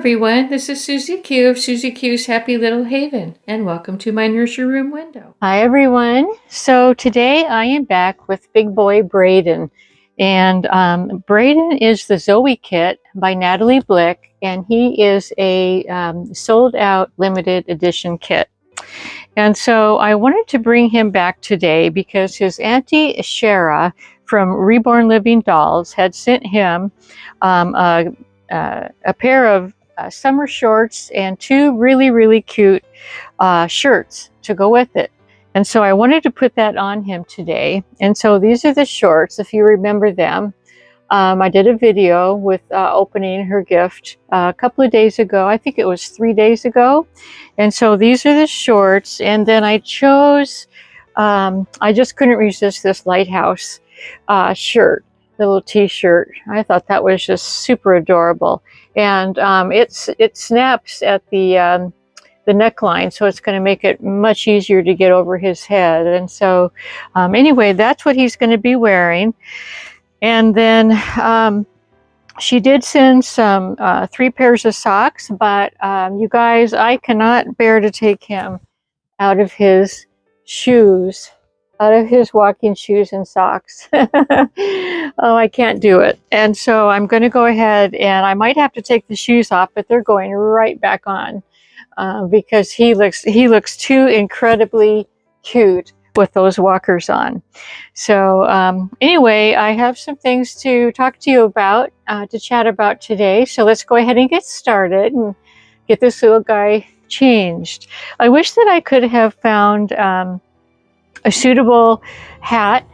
everyone, this is Susie Q of Susie Q's Happy Little Haven, and welcome to my nursery room window. Hi everyone. So today I am back with big boy Braden, and Brayden is the Zoe kit by Natalie Blick, and he is a sold out limited edition kit. And so I wanted to bring him back today because his Auntie Shara from Reborn Living Dolls had sent him a pair of summer shorts and two really cute shirts to go with it. And so I wanted to put that on him today. And so these are the shorts, if you remember them. I did a video with opening her gift a couple of days ago. I think it was 3 days ago. And so these are the shorts. And then I chose, I just couldn't resist this lighthouse shirt, little t-shirt. I thought that was just super adorable. And it snaps at the neckline, so it's going to make it much easier to get over his head. And so anyway, that's what he's going to be wearing. And then she did send some 3 pairs of socks, but you guys, I cannot bear to take him out of his shoes, out of his walking shoes and socks. Oh, I can't do it. And so I'm going to go ahead, and I might have to take the shoes off, but they're going right back on because he looks too incredibly cute with those walkers on. So anyway, I have some things to talk to you about, to chat about today. So let's go ahead and get started and get this little guy changed. I wish that I could have found a suitable hat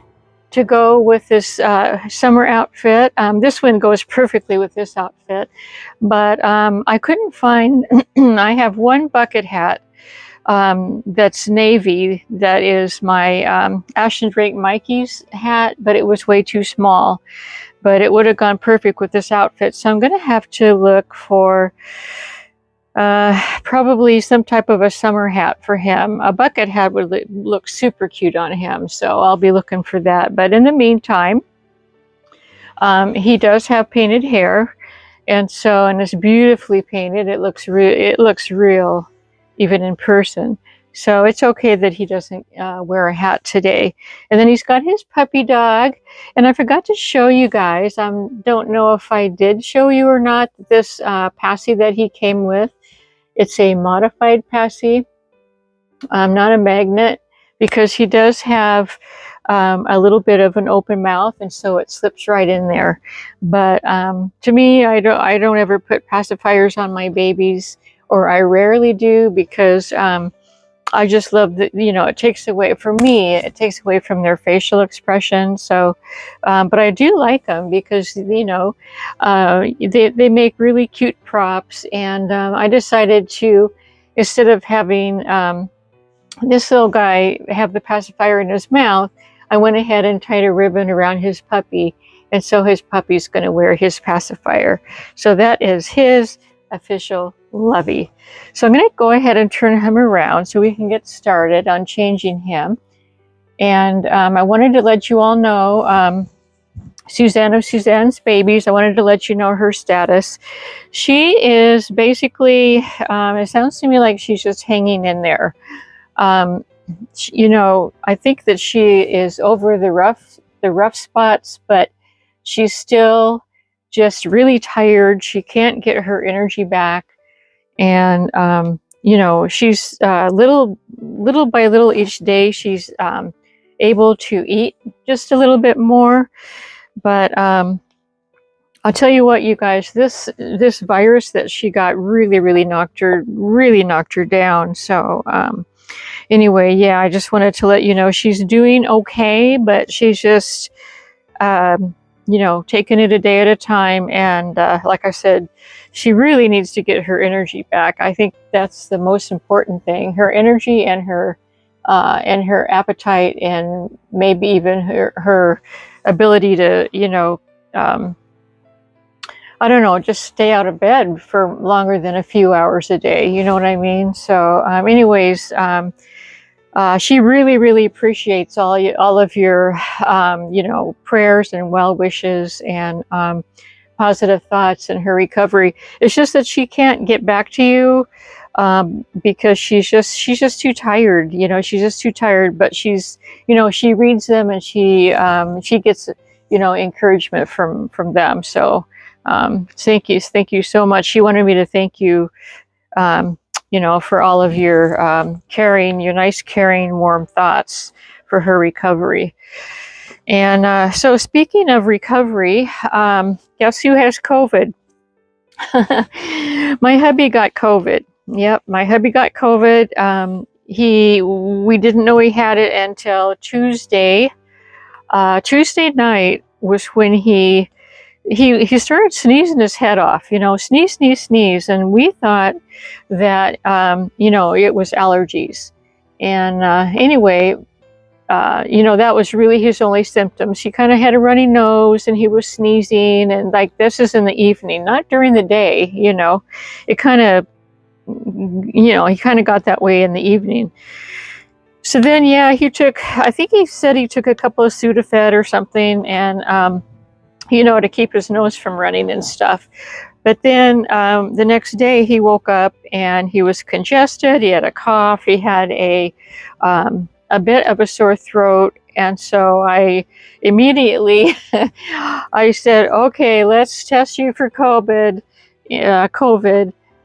to go with this summer outfit. This one goes perfectly with this outfit, but I couldn't find, I have one bucket hat that's navy, that is my Ashton Drake Mikey's hat, but it was way too small, but it would have gone perfect with this outfit. So I'm going to have to look for probably some type of a summer hat for him. A bucket hat would look super cute on him, so I'll be looking for that. But in the meantime, he does have painted hair, and it's beautifully painted. It looks real, even in person. So it's okay that he doesn't wear a hat today. And then he's got his puppy dog. And I forgot to show you guys, don't know if I did show you or not, this passy that he came with. It's a modified passy, not a magnet, because he does have a little bit of an open mouth, and so it slips right in there. But to me, I don't ever put pacifiers on my babies, or I rarely do, because I just love that, it takes away, for me, it takes away from their facial expression. So, but I do like them because, they make really cute props. And I decided to, instead of having this little guy have the pacifier in his mouth, I went ahead and tied a ribbon around his puppy. And so his puppy's going to wear his pacifier. So that is his official Lovey. So I'm going to go ahead and turn him around so we can get started on changing him. And I wanted to let you all know, Suzanne of Suzanne's Babies, I wanted to let you know her status. She is basically, it sounds to me like she's just hanging in there. I think that she is over the rough spots, but she's still just really tired. She can't get her energy back. And, she's little by little each day, she's able to eat just a little bit more. But I'll tell you what, you guys, this virus that she got really knocked her down. So anyway, yeah, I just wanted to let you know she's doing okay, but she's just taking it a day at a time. And like I said, she really needs to get her energy back. I think that's the most important thing, her energy and her appetite, and maybe even her ability to, I don't know, just stay out of bed for longer than a few hours a day. You know what I mean? So anyways, she really appreciates all of your, prayers and well wishes. And positive thoughts in her recovery. It's just that she can't get back to you because she's just too tired. You know, she's just too tired. But she's, you know, she reads them and she gets, you know, encouragement from them. So thank you so much. She wanted me to thank you, you know, for all of your caring, your nice, caring, warm thoughts for her recovery. And so speaking of recovery, guess who has COVID? My hubby got COVID. Yep, my hubby got COVID. We didn't know he had it until Tuesday. Tuesday night was when he started sneezing his head off, you know, sneeze, sneeze, sneeze. And we thought that, you know, it was allergies. And anyway, you know, that was really his only symptoms. He kind of had a runny nose and he was sneezing, and like, this is in the evening, not during the day, you know. It kind of, you know, he kind of got that way in the evening. So then, yeah, I think he said he took a couple of Sudafed or something, and, you know, to keep his nose from running and stuff. But then the next day he woke up and he was congested. He had a cough. He had a bit of a sore throat. And so I immediately, I said, okay, let's test you for COVID.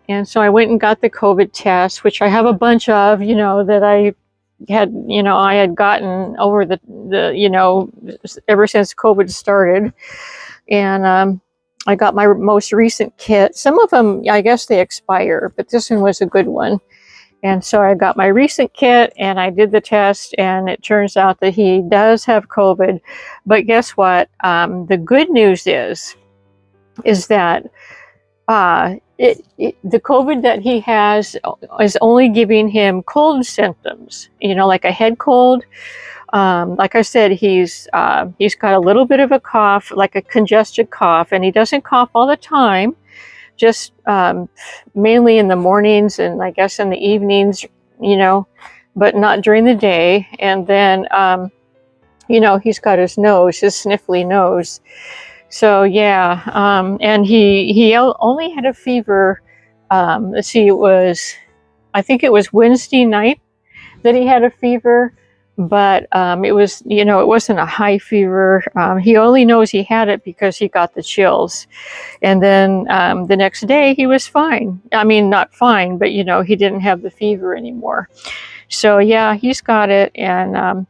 And so I went and got the COVID test, which I have a bunch of, you know, that I had gotten over the you know, ever since COVID started. And I got my most recent kit. Some of them, I guess they expire, but this one was a good one. And so I got my recent kit and I did the test, and it turns out that he does have COVID. But guess what? The good news is that the COVID that he has is only giving him cold symptoms, you know, like a head cold. Like I said, he's got a little bit of a cough, like a congested cough, and he doesn't cough all the time, just mainly in the mornings and I guess in the evenings, you know, but not during the day. And then, you know, he's got his sniffly nose. So yeah, and he only had a fever. Let's see, I think it was Wednesday night that he had a fever. But it was, you know, it wasn't a high fever. He only knows he had it because he got the chills. And then the next day he was fine. I mean, not fine, but, you know, he didn't have the fever anymore. So, yeah, he's got it. And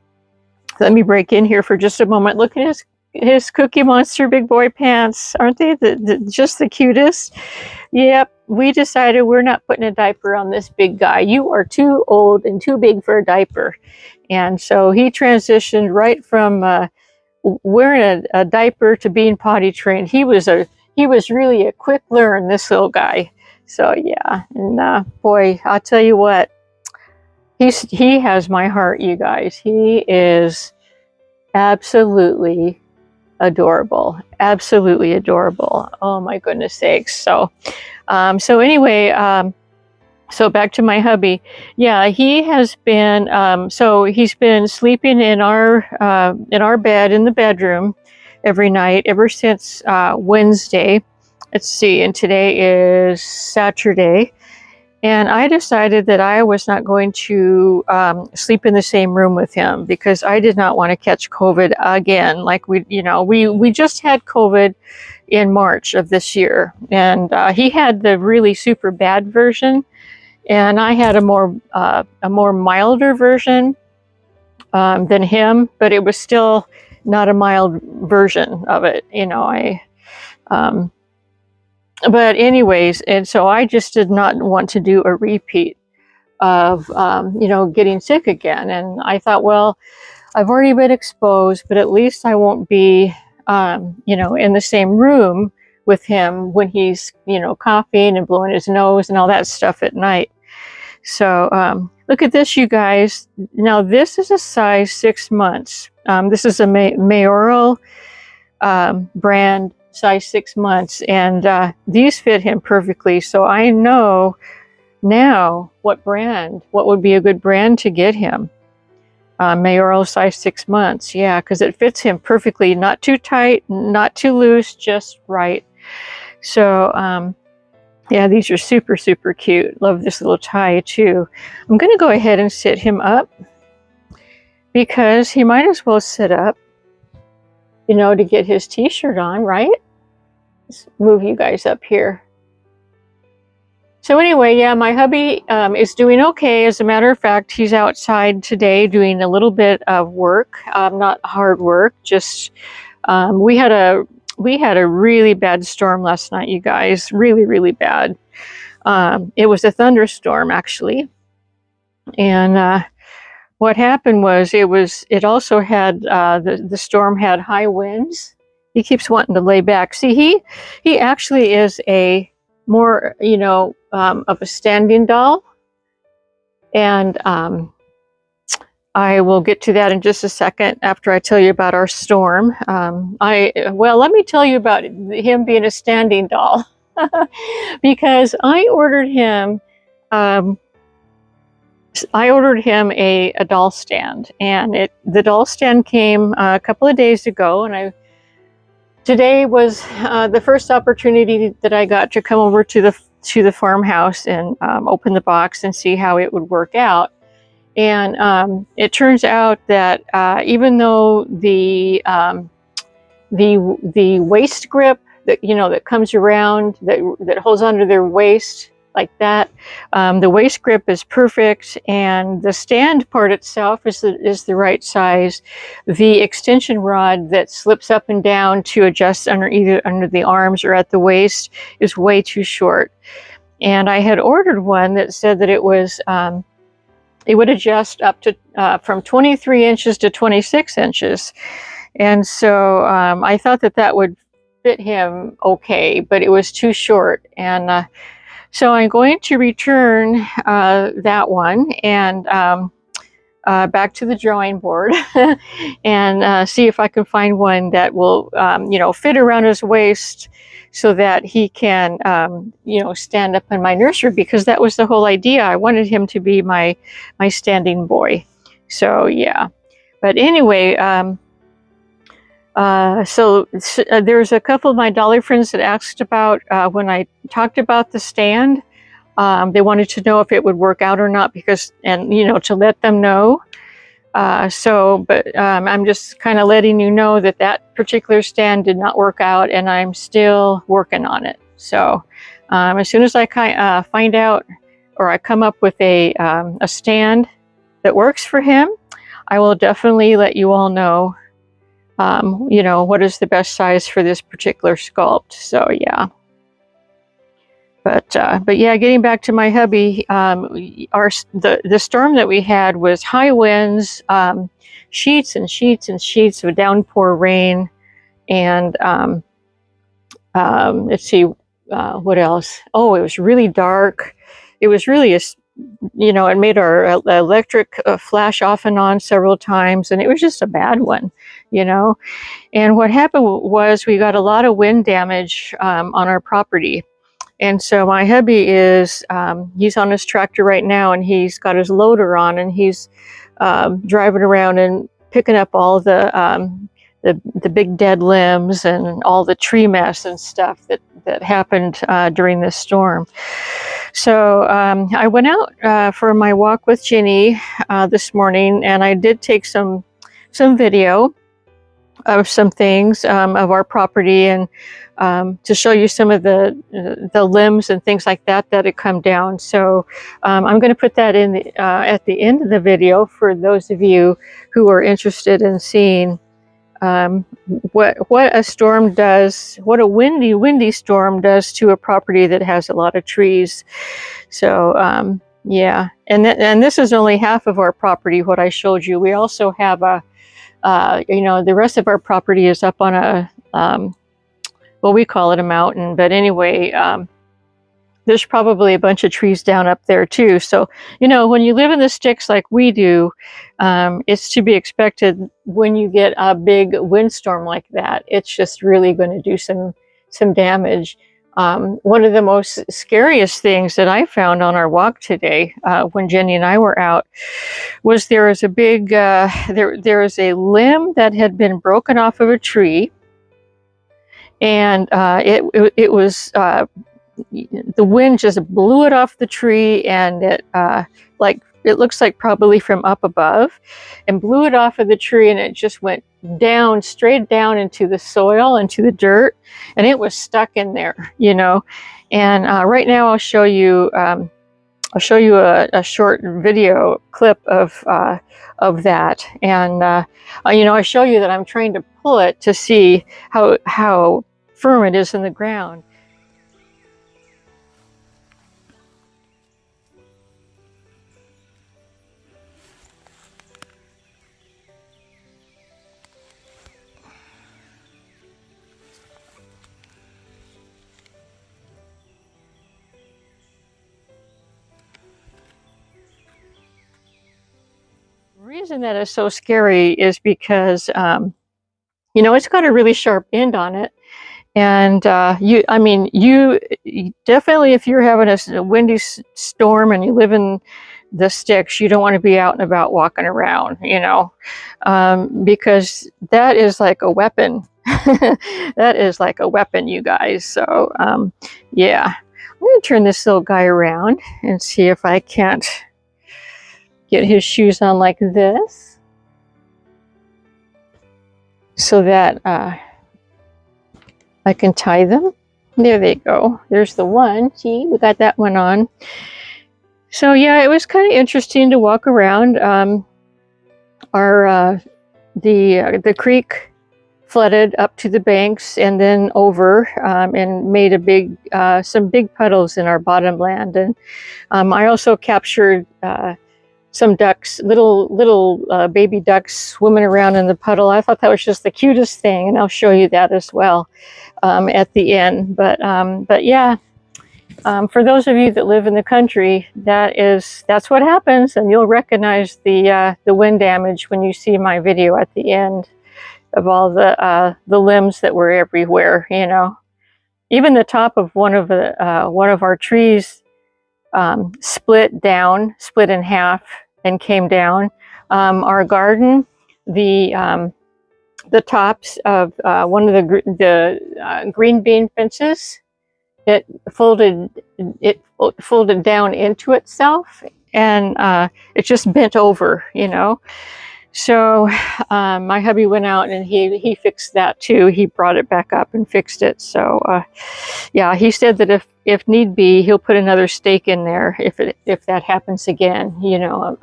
let me break in here for just a moment. Look at his Cookie Monster big boy pants. Aren't they just the cutest? Yep. We decided we're not putting a diaper on this big guy. You are too old and too big for a diaper. And so he transitioned right from wearing a diaper to being potty trained. He was really a quick learn, this little guy. So yeah, and boy, I'll tell you what, he has my heart, you guys. He is absolutely adorable, absolutely adorable. Oh my goodness sakes. So anyway. So back to my hubby. Yeah, he has been, so he's been sleeping in our bed in the bedroom every night ever since Wednesday. Let's see, and today is Saturday. And I decided that I was not going to sleep in the same room with him because I did not want to catch COVID again. Like we just had COVID in March of this year. And he had the really super bad version. And I had a more milder version than him, but it was still not a mild version of it, you know. But anyways, and so I just did not want to do a repeat of getting sick again. And I thought, well, I've already been exposed, but at least I won't be in the same room with him when he's coughing and blowing his nose and all that stuff at night. So look at this, you guys. Now this is a size 6 months. This is a Mayoral brand, size 6 months, and these fit him perfectly. So I know now what would be a good brand to get him. Mayoral size 6 months, yeah, because it fits him perfectly. Not too tight, not too loose, just right. So, yeah, these are super, super cute. Love this little tie too. I'm going to go ahead and sit him up because he might as well sit up, you know, to get his t-shirt on, right? Let's move you guys up here. So anyway, yeah, my hubby is doing okay. As a matter of fact, he's outside today doing a little bit of work, not hard work. Just we had a really bad storm last night, you guys. Really, really bad. It was a thunderstorm actually, and what happened was it also had the storm had high winds. He keeps wanting to lay back. See, he actually is a more, you know, of a standing doll, and I will get to that in just a second after I tell you about our storm. Well, let me tell you about him being a standing doll because I ordered him a doll stand, and the doll stand came a couple of days ago, and today was the first opportunity that I got to come over to the farmhouse and open the box and see how it would work out. And it turns out that even though the waist grip that, you know, that comes around that holds onto their waist like that, the waist grip is perfect, and the stand part itself is the right size. The extension rod that slips up and down to adjust either under the arms or at the waist is way too short. And I had ordered one that said that it was it would adjust up to from 23 inches to 26 inches. And so I thought that would fit him okay, but it was too short. And so I'm going to return that one and back to the drawing board and see if I can find one that will, you know, fit around his waist so that he can, you know, stand up in my nursery, because that was the whole idea. I wanted him to be my standing boy. So yeah, but anyway, there's a couple of my dolly friends that asked about when I talked about the stand. They wanted to know if it would work out or not, and you know, to let them know. But I'm just kind of letting you know that particular stand did not work out, and I'm still working on it. So as soon as I find out, or I come up with a stand that works for him, I will definitely let you all know. You know, what is the best size for this particular sculpt. So yeah. But yeah, getting back to my hubby, the storm that we had was high winds, sheets and sheets and sheets of downpour rain, and let's see, what else? Oh, it was really dark. It was really you know, it made our electric flash off and on several times, and it was just a bad one, you know. And what happened was we got a lot of wind damage on our property. And so my hubby is, he's on his tractor right now, and he's got his loader on, and he's driving around and picking up all the big dead limbs and all the tree mess and stuff that happened during this storm. So I went out for my walk with Ginny this morning, and I did take some video of some things of our property, and to show you some of the limbs and things like that had come down. So I'm going to put that in at the end of the video for those of you who are interested in seeing what a storm does, what a windy storm does to a property that has a lot of trees. So yeah, and this is only half of our property, what I showed you. We also have you know, the rest of our property is up on a well, we call it a mountain, but anyway, there's probably a bunch of trees down up there too. So, you know, when you live in the sticks like we do, it's to be expected when you get a big windstorm like that. It's just really going to do some damage. One of the most scariest things that I found on our walk today, when Jenny and I were out, was there was a big, there was a limb that had been broken off of a tree. and it was the wind just blew it off the tree, and it looks like probably from up above, and blew it off of the tree, and it just went down, straight down into the soil, into the dirt, and it was stuck in there, you know. And right now I'll show you a short video clip of that, and you know, I show you that I'm trying to pull it to see how firm it is in the ground. The reason that is so scary is because you know, it's got a really sharp end on it, and you definitely, if you're having a windy storm and you live in the sticks, you don't want to be out and about walking around, you know, because that is like a weapon. That is like a weapon, you guys. So yeah, I'm going to turn this little guy around and see if I can't get his shoes on like this, so that I can tie them. There they go. There's the one. See, we got that one on. So yeah, it was kind of interesting to walk around. The creek flooded up to the banks and then over, and made some big puddles in our bottomland. And I also captured some ducks, little baby ducks swimming around in the puddle. I thought that was just the cutest thing, and I'll show you that as well at the end. But yeah, for those of you that live in the country, that's what happens, and you'll recognize the wind damage when you see my video at the end of all the limbs that were everywhere. You know, even the top of one of our trees split in half and came down. Our garden, the tops of one of the green bean fences, it folded down into itself, and it just bent over, you know. So my hubby went out and he fixed that too. He brought it back up and fixed it. So yeah, he said that if need be, he'll put another stake in there if that happens again, you know,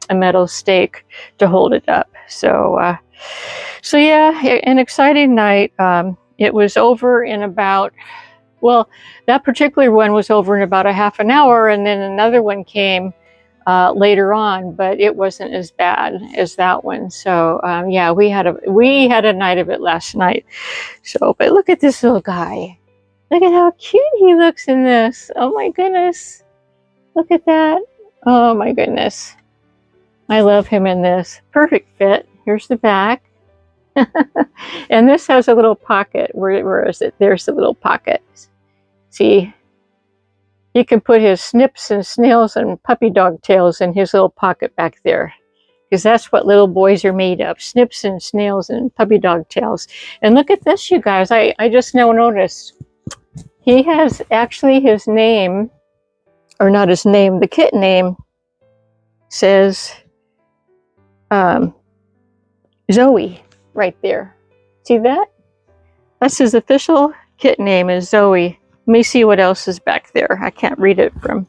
a metal stake to hold it up. So so yeah, an exciting night. It was over in about, well, that particular one was over in about a half an hour, and then another one came later on, but it wasn't as bad as that one. So yeah, we had a night of it last night. So, but look at this little guy. Look at how cute he looks in this. Oh my goodness. Look at that. Oh my goodness. I love him in this. Perfect fit. Here's the back. And this has a little pocket. Where is it? There's the little pocket. See? He can put his snips and snails and puppy dog tails in his little pocket back there, because that's what little boys are made of, snips and snails and puppy dog tails. And look at this, you guys. I just now noticed he has actually his name, or not his name, the kit name says Zoe right there. See that? That's his official kit name, is Zoe. Let me see what else is back there. I can't read it from.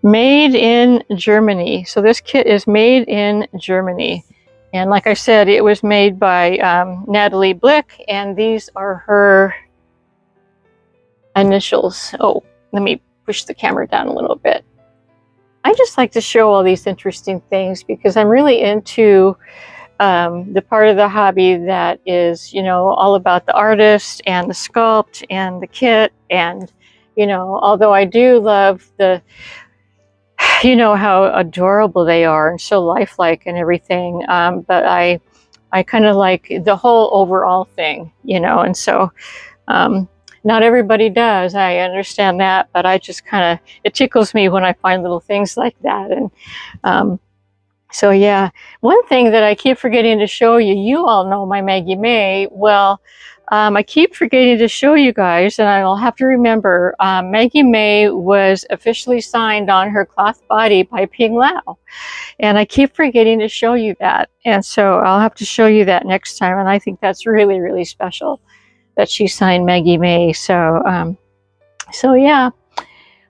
Made in Germany. So this kit is made in Germany. And like I said, it was made by Natalie Blick, and these are her initials. Oh, let me push the camera down a little bit. I just like to show all these interesting things because I'm really into the part of the hobby that is, you know, all about the artist and the sculpt and the kit. And, you know, although I do love you know, how adorable they are and so lifelike and everything, but I kind of like the whole overall thing, you know. And so not everybody does, I understand that, but I just kind of, it tickles me when I find little things like that. And so yeah, one thing that I keep forgetting to show you, you all know my Maggie May. Well, I keep forgetting to show you guys, and I'll have to remember, Maggie May was officially signed on her cloth body by Ping Lao. And I keep forgetting to show you that. And so I'll have to show you that next time. And I think that's really, really special that she signed Maggie May. So, so yeah.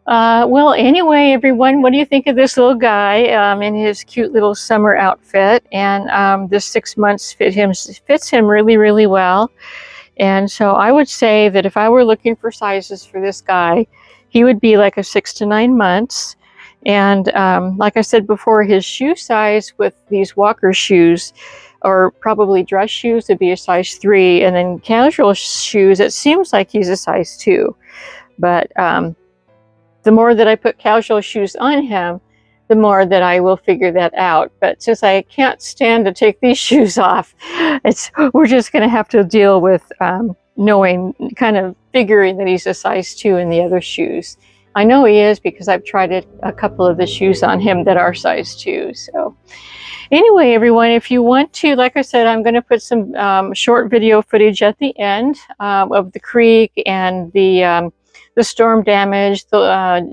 Well, anyway, everyone, what do you think of this little guy in his cute little summer outfit? And this 6 months fits him really, really well. And so I would say that if I were looking for sizes for this guy, he would be like a 6 to 9 months. And like I said before, his shoe size with these walker shoes, or probably dress shoes, would be a size 3. And then casual shoes, it seems like he's a size 2. But the more that I put casual shoes on him, the more that I will figure that out. But since I can't stand to take these shoes off, we're just going to have to deal with knowing, kind of figuring that he's a size 2 in the other shoes. I know he is because I've tried a couple of the shoes on him that are size 2. So anyway, everyone, if you want to, like I said, I'm going to put some short video footage at the end of the creek and the storm damage.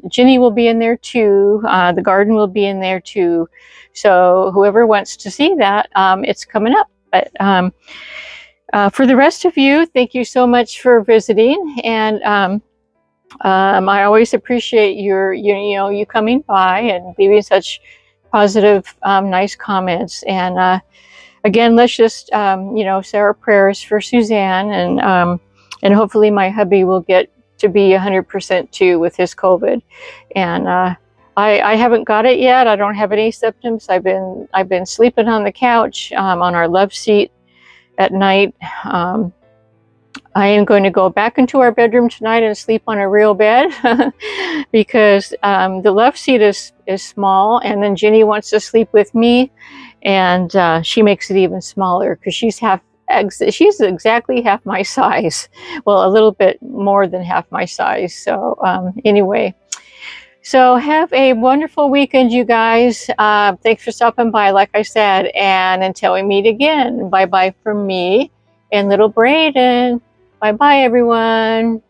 Ginny will be in there too. The garden will be in there too. So whoever wants to see that, it's coming up. But for the rest of you, thank you so much for visiting. And I always appreciate you coming by and leaving such positive, nice comments. And again, let's just say our prayers for Suzanne, and hopefully my hubby will get to be 100% too with his COVID. And I haven't got it yet. I don't have any symptoms. I've been sleeping on the couch on our love seat at night. I am going to go back into our bedroom tonight and sleep on a real bed because the love seat is small, and then Ginny wants to sleep with me, and she makes it even smaller because she's exactly half my size. Well, a little bit more than half my size. So anyway, so have a wonderful weekend, you guys. Thanks for stopping by, like I said, and until we meet again, bye-bye from me and little Brayden. Bye-bye, everyone.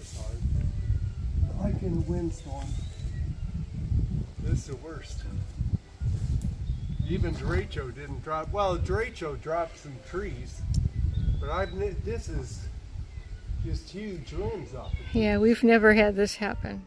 this hard. Like in a windstorm. This is the worst. Even derecho didn't drop. Well, derecho dropped some trees, but this is just huge limbs off it. Yeah, we've never had this happen.